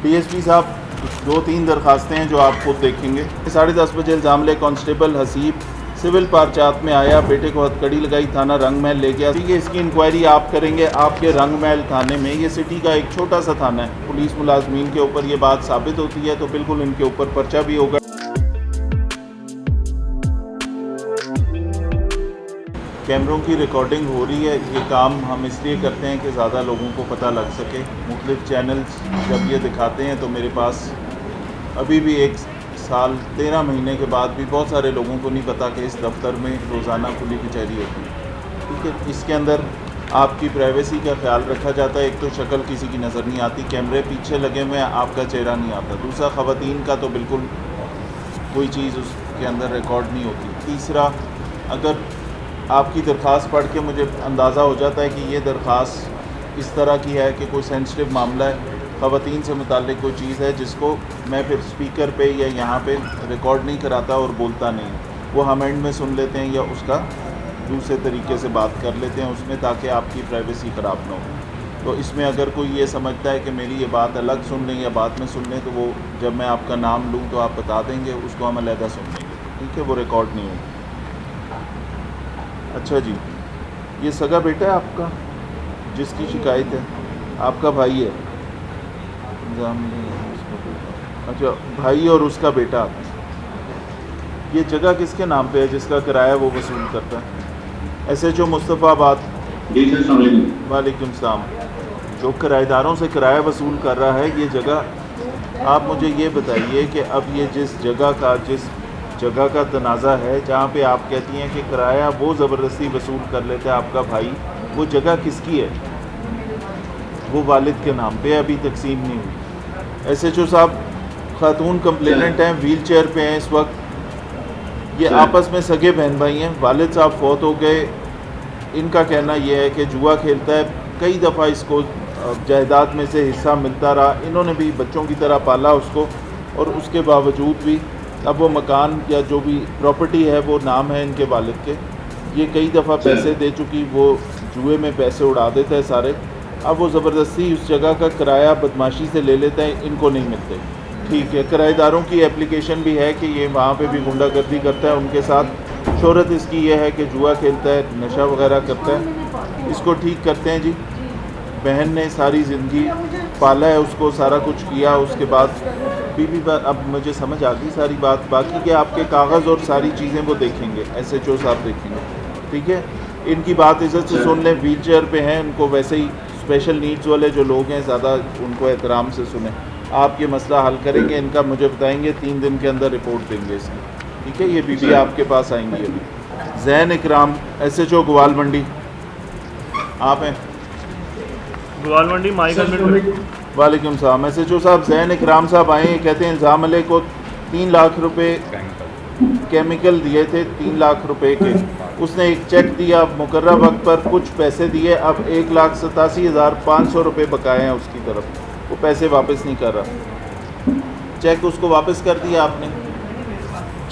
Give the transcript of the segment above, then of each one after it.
DSP साहब, 2-3 दरखास्तें हैं जो आप खुद देखेंगे। 10:30 बजे इल्ज़ाम ले कांस्टेबल हसीब सिविल पारचात में आया, बेटे को हथकड़ी लगाई, थाना रंगमहल ले गया। ठीक है, इसकी इंक्वायरी आप करेंगे आपके रंगमहल थाने में। ये सिटी का एक छोटा सा थाना है। पुलिस मुलाजमीन के ऊपर ये बात साबित होती है तो बिल्कुल इनके ऊपर पर्चा भी होगा। कैमरों की रिकॉर्डिंग हो रही है। ये काम हम इसलिए करते हैं कि ज़्यादा लोगों को पता लग सके। मुख्तलिफ चैनल्स जब ये दिखाते हैं तो मेरे पास अभी भी 1 साल 13 महीने के बाद भी बहुत सारे लोगों को नहीं पता कि इस दफ्तर में रोज़ाना खुली कचहरी होती है। ठीक है, इसके अंदर आपकी प्राइवेसी का ख्याल रखा जाता है। एक तो शक्ल किसी की नज़र नहीं आती, कैमरे पीछे लगे हुए हैं, आपका चेहरा नहीं आता। दूसरा, ख़वातीन का तो बिल्कुल कोई चीज़ उसके अंदर रिकॉर्ड नहीं होती। तीसरा, अगर आपकी दरख्वास्त पढ़ के मुझे अंदाज़ा हो जाता है कि ये दरख्वास्त इस तरह की है कि कोई सेंसिटिव मामला है, ख़वातीन से मुताल्लिक़ कोई चीज़ है जिसको मैं फिर स्पीकर पे या यहाँ पे रिकॉर्ड नहीं कराता और बोलता नहीं, वो हम एंड में सुन लेते हैं या उसका दूसरे तरीके से बात कर लेते हैं उसमें, ताकि आपकी प्राइवेसी ख़राब ना हो। तो इसमें अगर कोई ये समझता है कि मेरी ये बात अलग सुन लें या बाद में सुन लें, तो वो जब मैं आपका नाम लूँ तो आप बता देंगे, उसको हम अलहदा सुन लेंगे। ठीक है, वो रिकॉर्ड नहीं होगी। अच्छा जी, ये सगा बेटा है आपका जिसकी शिकायत है? आपका भाई है? अच्छा, भाई और उसका बेटा। ये जगह किसके नाम पे है जिसका किराया वो वसूल करता है? SHO मुस्तफ़ाबाद। वालेकुम सलाम। जो किराएदारों से किराया वसूल कर रहा है ये जगह, आप मुझे ये बताइए कि अब ये जिस जगह का तनाज़ा है जहाँ पे आप कहती हैं कि किराया वो ज़बरदस्ती वसूल कर लेता है आपका भाई, वो जगह किसकी है? वो वालिद के नाम पे अभी तकसीम नहीं हुई। SHO साहब, खातून कंप्लेनेंट हैं, व्हील चेयर पे हैं इस वक्त। ये आपस में सगे बहन भाई हैं। वालिद साहब फौत हो गए। इनका कहना यह है कि जुआ खेलता है, कई दफ़ा इसको जायदाद में से हिस्सा मिलता रहा, इन्होंने भी बच्चों की तरह पाला उसको, और उसके बावजूद भी अब वो मकान या जो भी प्रॉपर्टी है वो नाम है इनके वालिद के। ये कई दफ़ा पैसे दे चुकी, वो जुए में पैसे उड़ा देता है सारे। अब वो ज़बरदस्ती उस जगह का किराया बदमाशी से ले लेता है, इनको नहीं मिलते। ठीक है, किराएदारों की एप्लीकेशन भी है कि ये वहाँ पे भी गुंडागर्दी करता है उनके साथ। शोहरत इसकी ये है कि जुआ खेलता है, नशा वगैरह करता है। इसको ठीक करते हैं जी। बहन ने सारी ज़िंदगी पाला है उसको, सारा कुछ किया, उसके बाद बीवी अब मुझे समझ आ गई सारी बात। बाकी के आपके कागज़ और सारी चीज़ें वो देखेंगे, SHO साहब देखेंगे। ठीक है, इनकी बात इज़्ज़त से सुन लें। व्हील चेयर पे हैं, उनको वैसे ही स्पेशल नीड्स वाले जो लोग हैं ज़्यादा उनको एहतराम से सुने। आप ये मसला हल करेंगे इनका, मुझे बताएंगे, 3 दिन के अंदर रिपोर्ट देंगे इसकी। ठीक है, ये बीवी आपके पास आएंगी अभी। ज़ैन इकराम, SHO ग्वाल मंडी। आप हैं ग्वाल मंडी माई गवर्नमेंट। वालेकुम सलाम। SHO साहब, ज़ैन इकराम साहब आए हैं, कहते हैं इल्ज़ाम अले को 3 लाख रुपए केमिकल दिए थे, 3 लाख रुपए के। उसने एक चेक दिया मुकर्रर वक्त पर, कुछ पैसे दिए, अब 1,87,500 रुपये बकाए हैं उसकी तरफ, वो पैसे वापस नहीं कर रहा। चेक उसको वापस कर दिया आपने,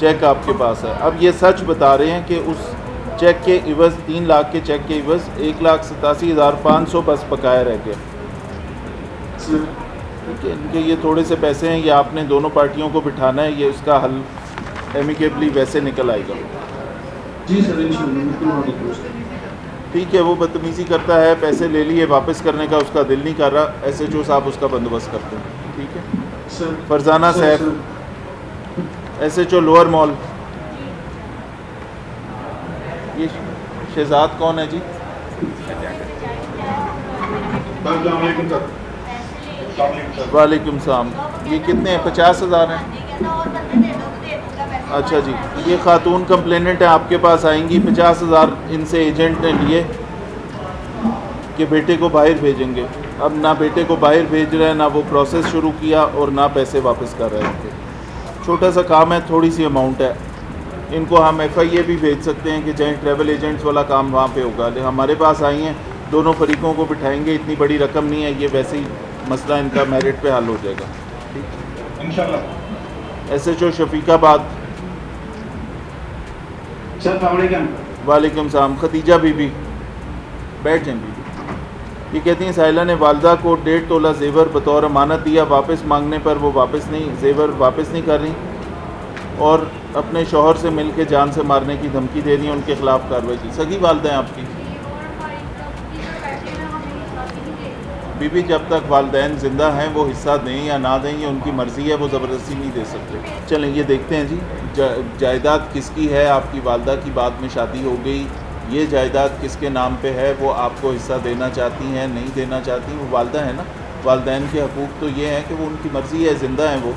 चेक आपके पास है। अब ये सच बता रहे हैं कि उस चेक के इवज़, 3 लाख के चेक के इवज़ 1,87,500 बस बकाया रह गया। ठीक है, इनके ये थोड़े से पैसे हैं, ये आपने दोनों पार्टियों को बिठाना है, ये उसका हल एमिकेबली वैसे निकल आएगा। जी सर, इंशाल्लाह। ठीक है, वो बदतमीज़ी करता है, पैसे ले लिए, वापस करने का उसका दिल नहीं कर रहा, SHO साहब उसका बंदोबस्त करते हैं। ठीक है sir. Farzana Saif, SHO lower mall. ये शहजाद कौन है जी? वालेकुम सलाम। ये कितने हैं? 50,000 हैं। अच्छा जी, ये खातून कंप्लेनेंट है, आपके पास आएंगी। 50,000 इनसे एजेंट ने लिए कि बेटे को बाहर भेजेंगे। अब ना बेटे को बाहर भेज रहे हैं, ना वो प्रोसेस शुरू किया, और ना पैसे वापस कर रहे हैं। छोटा सा काम है, थोड़ी सी अमाउंट है। इनको हम FIA भी भेज सकते हैं कि चाहे ट्रैवल एजेंट्स वाला काम वहाँ पे होगा। हमारे पास आई हैं, दोनों फरीकों को बिठाएंगे, इतनी बड़ी रकम नहीं है, ये वैसे ही मसला इनका मेरिट पे हल हो जाएगा। ठीक इंशाल्लाह। SHO शफीकाबाद। सर वालेकुम सलाम। खदीजा बीबी, बैठ जाएं बीबी। ये कहती हैं साहिला ने वालदा को 1.5 तोला जेवर बतौर अमानत दिया, वापस मांगने पर वो जेवर वापस नहीं कर रही और अपने शौहर से मिल के जान से मारने की धमकी दे रही हैं। उनके खिलाफ कार्रवाई की। सगी वालदा हैं आपकी बीबी, जब तक वालदैन ज़िंदा हैं वो हिस्सा दें या ना दें ये उनकी मर्ज़ी है, वो ज़बरदस्ती नहीं दे सकते। चलें ये देखते हैं जी, जायदाद किसकी है? आपकी वालदा की बाद में शादी हो गई, ये जायदाद किसके नाम पे है? वो आपको हिस्सा देना चाहती हैं, नहीं देना चाहती? वो वालदा है ना। वालदैन के हकूक़ तो ये हैं कि वो उनकी मर्ज़ी है, ज़िंदा हैं वो,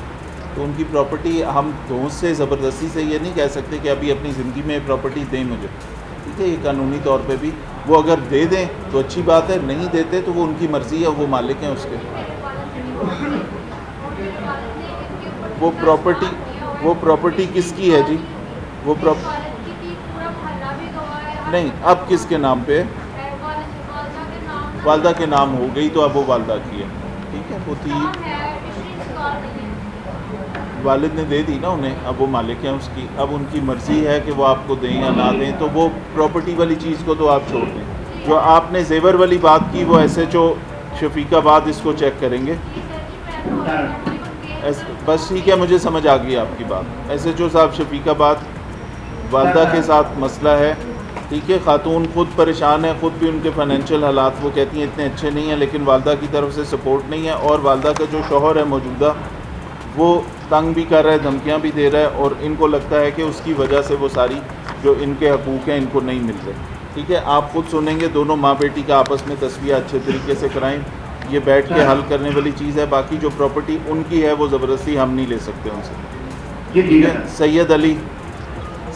तो उनकी प्रॉपर्टी हम दोस्त से ज़बरदस्ती से ये नहीं कह सकते कि अभी अपनी ज़िंदगी में प्रॉपर्टी दें मुझे, ठीक है। ये कानूनी तौर पे भी वो अगर दे दें तो अच्छी बात है, नहीं देते तो वो उनकी मर्ज़ी है, वो मालिक हैं उसके। वो प्रॉपर्टी किसकी है जी? वो नहीं, अब किसके नाम पे है? वालदा के नाम हो गई तो अब वो वालदा की है, ठीक है। वो थी, वालिद ने दे दी ना उन्हें, अब वो मालिक हैं उसकी। अब उनकी मर्ज़ी है कि वो आपको दें या ना दें, तो वो प्रॉपर्टी वाली चीज़ को तो आप छोड़ दें। जो आपने जेवर वाली बात की वो SHO शफीकाबाद इसको चेक करेंगे। बस ठीक है, मुझे समझ आ गई आपकी बात। SHO साहब शफीकाबाद, वालदा के साथ मसला है, ठीक है। ख़ातून ख़ुद परेशान है, ख़ुद भी उनके फाइनेंशियल हालात वो कहती हैं इतने अच्छे नहीं हैं, लेकिन वालदा की तरफ से सपोर्ट नहीं है और वालदा का जो शौहर है मौजूदा वो तंग भी कर रहा है, धमकियां भी दे रहा है और इनको लगता है कि उसकी वजह से वो सारी जो इनके हकूक़ हैं इनको नहीं मिल रहे, ठीक है। आप खुद सुनेंगे, दोनों माँ बेटी का आपस में तस्वीर अच्छे तरीके से कराएं, ये बैठ के हल करने वाली चीज़ है। बाकी जो प्रॉपर्टी उनकी है वो ज़बरदस्ती हम नहीं ले सकते उनसे, ठीक है।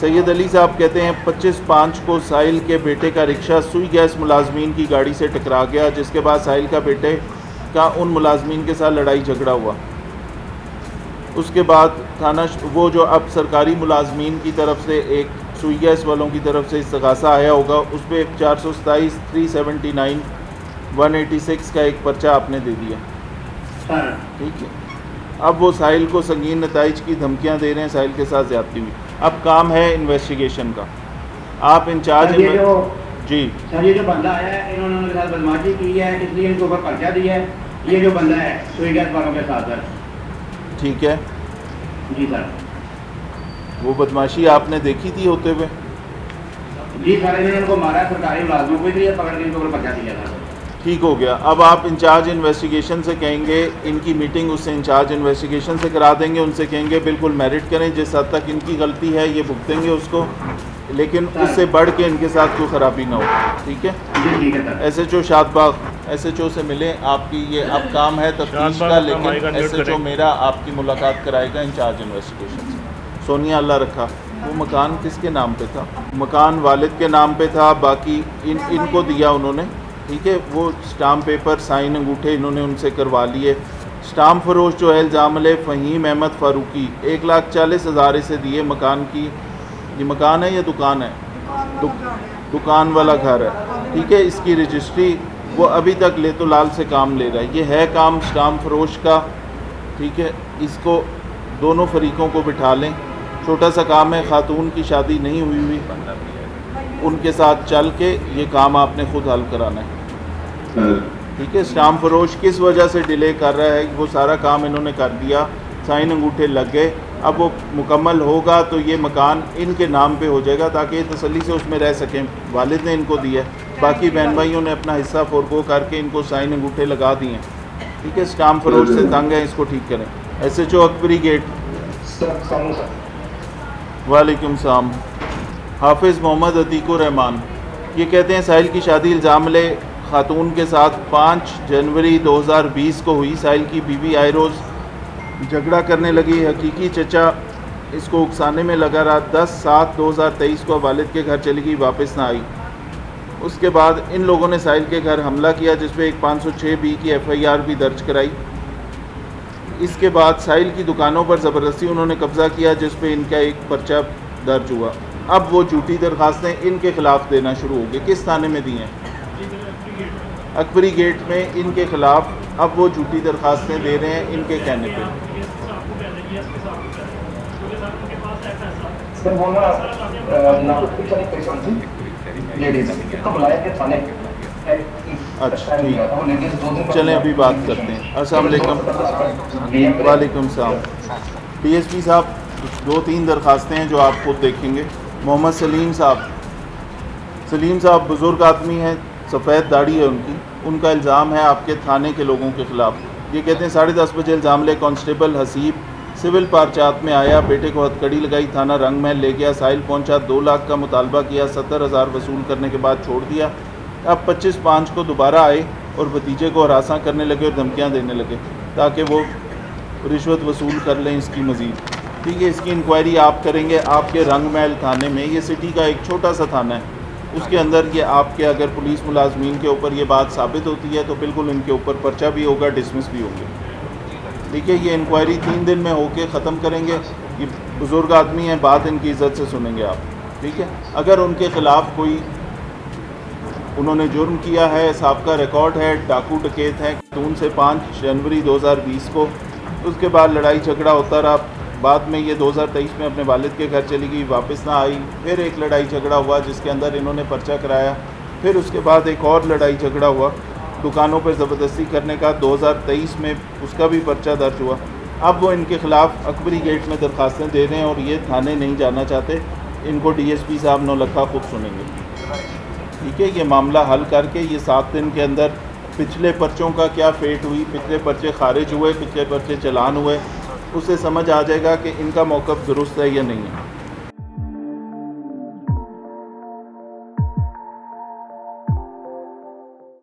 सैयद अली साहब कहते हैं 25/5 को साहिल के बेटे का रिक्शा सुई गैस मुलाजमीन की गाड़ी से टकरा गया, जिसके बाद साहिल का बेटे का उन मुलाजमीन के साथ लड़ाई झगड़ा हुआ। उसके बाद थाना वो जो अब सरकारी मुलाजमीन की तरफ से एक सुई गैस वालों की तरफ से इस्तगासा आया होगा, उस पर 427, 379, 186 का एक पर्चा आपने दे दिया, ठीक है। अब वो साहिल को संगीन नताइज की धमकियां दे रहे हैं, साहिल के साथ ज़्यादती हुई। अब काम है इन्वेस्टिगेशन का, आप इंचार्ज जी। सर ये जो बंदा आया है इन्होंने उनके साथ बदमाशी की है, इसलिए इनको ऊपर पर्चा दिया है। ये जो बंदा है सुई गैस वालों के साथ सर, ठीक है जी सर। वो बदमाशी आपने देखी थी होते हुए? जी सर, इन्होंने उनको मारा सरकारी मुलाजमों को, इसलिए पकड़ के इनको ऊपर पर्चा दिया था। ठीक हो गया। अब आप इंचार्ज इन्वेस्टिगेशन से कहेंगे, इनकी मीटिंग उससे इंचार्ज इन्वेस्टिगेशन से करा देंगे, उनसे कहेंगे बिल्कुल मेरिट करें, जिस हद तक इनकी गलती है ये भुगतेंगे उसको, लेकिन उससे बढ़ के इनके साथ कोई ख़राबी ना हो, ठीक है। SHO शादबाग, SHO से मिले, आपकी ये अब काम है तफ्तीश का, लेकिन SHO मेरा आपकी मुलाकात कराएगा इंचार्ज इन्वेस्टिगेशन से। सोनिया अल्लाह रखा। वो मकान किसके नाम पे था? मकान वालिद के नाम पे था, बाकी इनको दिया उन्होंने, ठीक है। वो स्टाम्प पेपर, साइन, अंगूठे इन्होंने उनसे करवा लिए। स्टाम्प फरोश जो है इल्ज़ाम ले फ़हीम अहमद फ़ारूकी 1,40,000 इसे दिए मकान की। ये मकान है या दुकान है? दुकान वाला घर है, ठीक है। इसकी रजिस्ट्री वो अभी तक ले तो लाल से काम ले रहा है। ये है काम स्टाम्प फरोश का, ठीक है। इसको दोनों फरीकों को बिठा लें, छोटा सा काम है, ख़ातून की शादी नहीं हुई, उनके साथ चल के ये काम आपने खुद हल कराना है, ठीक है। स्टाम्प फरोश किस वजह से डिले कर रहा है, वो सारा काम इन्होंने कर दिया, साइन अंगूठे लग गए। अब वो मुकम्मल होगा तो ये मकान इनके नाम पे हो जाएगा, ताकि ये तसल्ली से उसमें रह सकें। वालिद ने इनको दिया, बाकी बहन भाइयों ने अपना हिस्सा फोरगो करके इनको साइन अंगूठे लगा दिए, ठीक है। स्टाम्प फरोश से तंग है, इसको ठीक करें। SHO Akbari gate. वालेकुम सलाम। हाफिज़ मोहम्मद अतीकुर रहमान ये कहते हैं साहिल की शादी इल्ज़ाम ले ख़ातून के साथ 5 जनवरी 2020 को हुई। साहिल की बीवी आए रोज़ झगड़ा करने लगी, हकीकी चचा इसको उकसाने में लगा रहा। 10/7/2023 को वालिद के घर चली गई, वापस ना आई। उसके बाद इन लोगों ने साहिल के घर हमला किया, जिस पे एक 506B की FIR भी दर्ज कराई। इसके बाद साहिल की दुकानों पर ज़बरदस्ती उन्होंने कब्ज़ा किया, जिस पे इनका एक पर्चा दर्ज हुआ। अब वो झूठी दरखास्तें इनके ख़िलाफ़ देना शुरू हो गए। किस थाने में दी हैं? अकबरी गेट में इनके ख़िलाफ़ अब वो झूठी दरखास्तें दे रहे हैं इनके कहने पे। सर वो ना लेडीज इसको बुलाया के थाने अच्छा ठीक, चलें अभी बात करते हैं। अस्सलाम वालेकुम। वालेकुम सलाम। डीएसपी साहब, 2-3 दरखास्तें हैं जो आप खुद देखेंगे। मोहम्मद सलीम साहब बुज़ुर्ग आदमी हैं, सफ़ेद दाढ़ी है उनका इल्ज़ाम है आपके थाने के लोगों के ख़िलाफ़। ये कहते हैं 10:30 बजे इल्ज़ाम ले कांस्टेबल हसीब सिविल पारचात में आया, बेटे को हथकड़ी लगाई, थाना रंग महल ले गया, साहिल पहुंचा, 2 लाख का मुतालबा किया, 70,000 वसूल करने के बाद छोड़ दिया। अब 25/5 को दोबारा आए और भतीजे को हरासा करने लगे और धमकियां देने लगे ताकि वो रिश्वत वसूल कर लें इसकी मज़ीद। ठीक है, इसकी इंक्वायरी आप करेंगे आपके रंग महल थाने में। ये सिटी का एक छोटा सा थाना है, उसके अंदर ये आपके अगर पुलिस मुलाजमीन के ऊपर ये बात साबित होती है तो बिल्कुल इनके ऊपर पर्चा भी होगा, डिसमिस भी होंगे। ठीक है, ये इंक्वायरी 3 दिन में होके ख़त्म करेंगे। ये बुज़ुर्ग आदमी हैं, बात इनकी इज़्ज़त से सुनेंगे आप। ठीक है, अगर उनके ख़िलाफ़ कोई उन्होंने जुर्म किया है, सबका रिकॉर्ड है, डाकू डकैत हैं, तो उनसे 5 जनवरी 2020 को उसके बाद लड़ाई झगड़ा होता रहा। बाद में ये 2023 में अपने वालिद के घर चली गई, वापस ना आई। फिर एक लड़ाई झगड़ा हुआ जिसके अंदर इन्होंने पर्चा कराया। फिर उसके बाद एक और लड़ाई झगड़ा हुआ दुकानों पर ज़बरदस्ती करने का, 2023 में उसका भी पर्चा दर्ज हुआ। अब वो इनके ख़िलाफ़ अकबरी गेट में दरख्वास्तें दे रहे हैं और ये थाने नहीं जाना चाहते। इनको डीएसपी साहब नौलखा खुद सुनेंगे। ठीक है, ये मामला हल करके ये 7 दिन के अंदर पिछले पर्चों का क्या फेट हुई, पिछले पर्चे खारिज हुए, पिछले पर्चे चलान हुए, उससे समझ आ जाएगा कि इनका मौक़िफ़ दुरुस्त है या नहीं है।